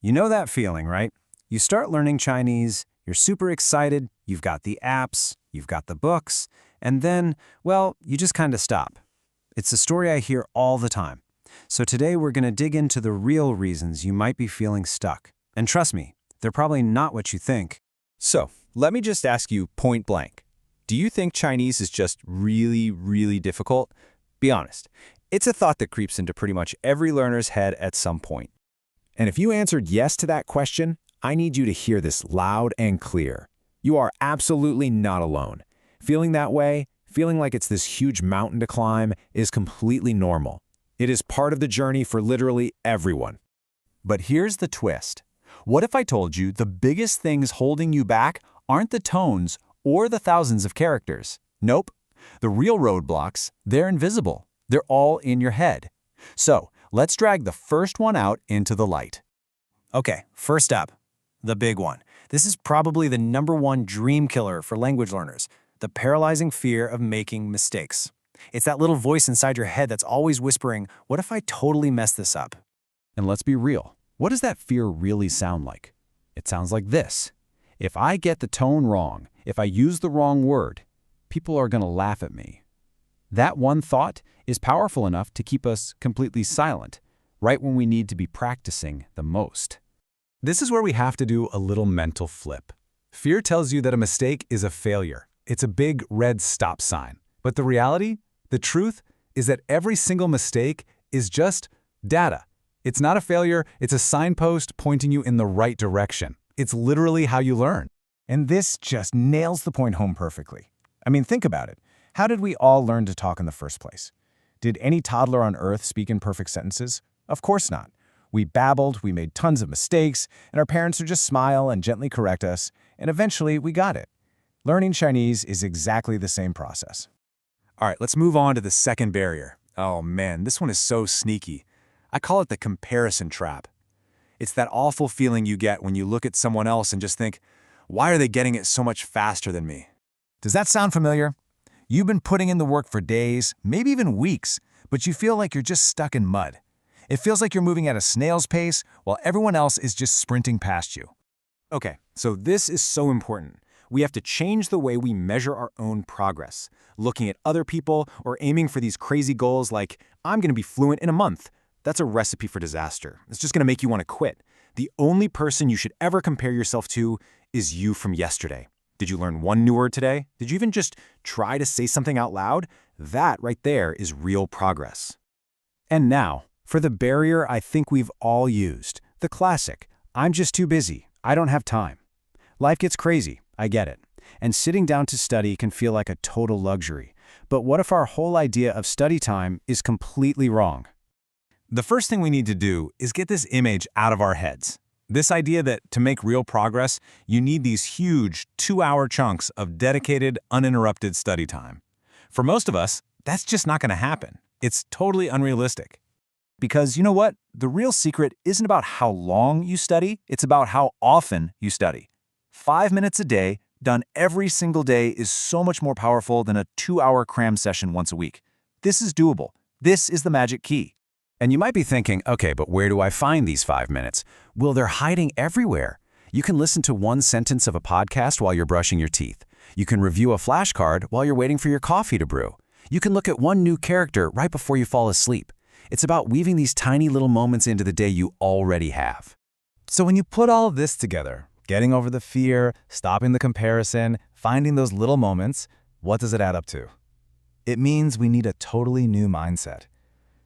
You know that feeling, right? You start learning Chinese, you're super excited, you've got the apps, you've got the books, and then, well, you just kind of stop. It's a story I hear all the time. So today we're going to dig into the real reasons you might be feeling stuck. And trust me, they're probably not what you think. So, let me just ask you point blank. Do you think Chinese is just really, really difficult? Be honest. It's a thought that creeps into pretty much every learner's head at some point. And if you answered yes to that question, I need you to hear this loud and clear. You are absolutely not alone. Feeling that way, feeling like it's this huge mountain to climb, is completely normal. It is part of the journey for literally everyone. But here's the twist. What if I told you the biggest things holding you back aren't the tones or the thousands of characters? Nope. The real roadblocks, they're invisible. They're all in your head. So, let's drag the first one out into the light. Okay, first up, the big one. This is probably the #1 dream killer for language learners, the paralyzing fear of making mistakes. It's that little voice inside your head that's always whispering, what if I totally mess this up? And let's be real. What does that fear really sound like? It sounds like this. If I get the tone wrong, if I use the wrong word, people are going to laugh at me. That one thought is powerful enough to keep us completely silent, right when we need to be practicing the most. This is where we have to do a little mental flip. Fear tells you that a mistake is a failure. It's a big red stop sign. But the reality, the truth, is that every single mistake is just data. It's not a failure, it's a signpost pointing you in the right direction. It's literally how you learn. And this just nails the point home perfectly. I mean, think about it. How did we all learn to talk in the first place? Did any toddler on Earth speak in perfect sentences? Of course not. We babbled, we made tons of mistakes, and our parents would just smile and gently correct us, and eventually we got it. Learning Chinese is exactly the same process. All right, let's move on to the second barrier. Oh man, this one is so sneaky. I call it the comparison trap. It's that awful feeling you get when you look at someone else and just think, why are they getting it so much faster than me? Does that sound familiar? You've been putting in the work for days, maybe even weeks, but you feel like you're just stuck in mud. It feels like you're moving at a snail's pace while everyone else is just sprinting past you. Okay, so this is so important. We have to change the way we measure our own progress, looking at other people or aiming for these crazy goals like, I'm going to be fluent in a month. That's a recipe for disaster. It's just going to make you want to quit. The only person you should ever compare yourself to is you from yesterday. Did you learn one new word today? Did you even just try to say something out loud? That right there is real progress. And now, for the barrier I think we've all used, the classic, I'm just too busy, I don't have time. Life gets crazy, I get it. And sitting down to study can feel like a total luxury. But what if our whole idea of study time is completely wrong? The first thing we need to do is get this image out of our heads. This idea that to make real progress, you need these huge 2-hour chunks of dedicated, uninterrupted study time. For most of us, that's just not going to happen. It's totally unrealistic. Because you know what? The real secret isn't about how long you study, it's about how often you study. 5 minutes a day, done every single day, is so much more powerful than a 2-hour cram session once a week. This is doable. This is the magic key. And you might be thinking, okay, but where do I find these 5 minutes? Well, they're hiding everywhere. You can listen to one sentence of a podcast while you're brushing your teeth. You can review a flashcard while you're waiting for your coffee to brew. You can look at one new character right before you fall asleep. It's about weaving these tiny little moments into the day you already have. So when you put all of this together, getting over the fear, stopping the comparison, finding those little moments, what does it add up to? It means we need a totally new mindset.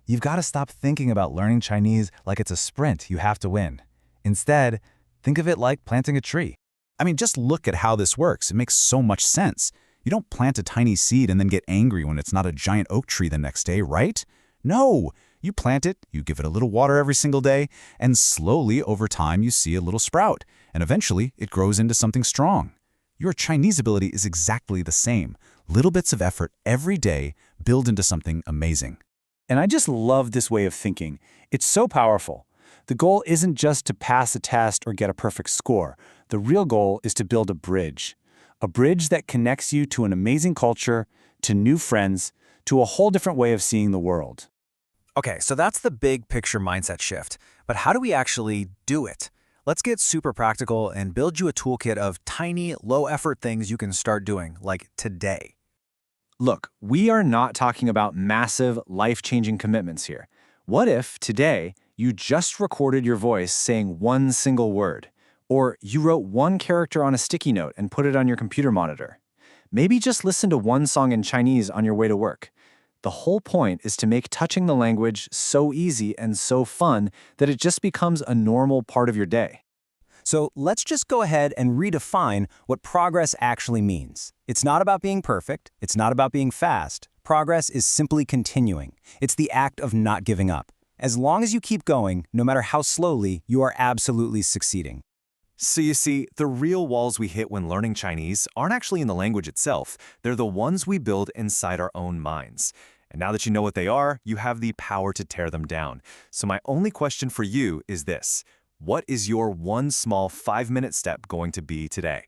You've got to stop thinking about learning Chinese like it's a sprint you have to win. Instead, think of it like planting a tree. I mean, just look at how this works. It makes so much sense. You don't plant a tiny seed and then get angry when it's not a giant oak tree the next day, right? No, you plant it, you give it a little water every single day, and slowly over time you see a little sprout, and eventually it grows into something strong. Your Chinese ability is exactly the same. Little bits of effort every day build into something amazing. And I just love this way of thinking. It's so powerful. The goal isn't just to pass a test or get a perfect score. The real goal is to build a bridge that connects you to an amazing culture, to new friends, to a whole different way of seeing the world. Okay, so that's the big picture mindset shift. But how do we actually do it? Let's get super practical and build you a toolkit of tiny, low-effort things you can start doing, like today. Look, we are not talking about massive, life-changing commitments here. What if, today, you just recorded your voice saying one single word? Or you wrote one character on a sticky note and put it on your computer monitor? Maybe just listen to one song in Chinese on your way to work. The whole point is to make touching the language so easy and so fun that it just becomes a normal part of your day. So let's just go ahead and redefine what progress actually means. It's not about being perfect. It's not about being fast. Progress is simply continuing. It's the act of not giving up. As long as you keep going, no matter how slowly, you are absolutely succeeding. So you see, the real walls we hit when learning Chinese aren't actually in the language itself. They're the ones we build inside our own minds. And now that you know what they are, you have the power to tear them down. So my only question for you is this: what is your one small 5-minute step going to be today?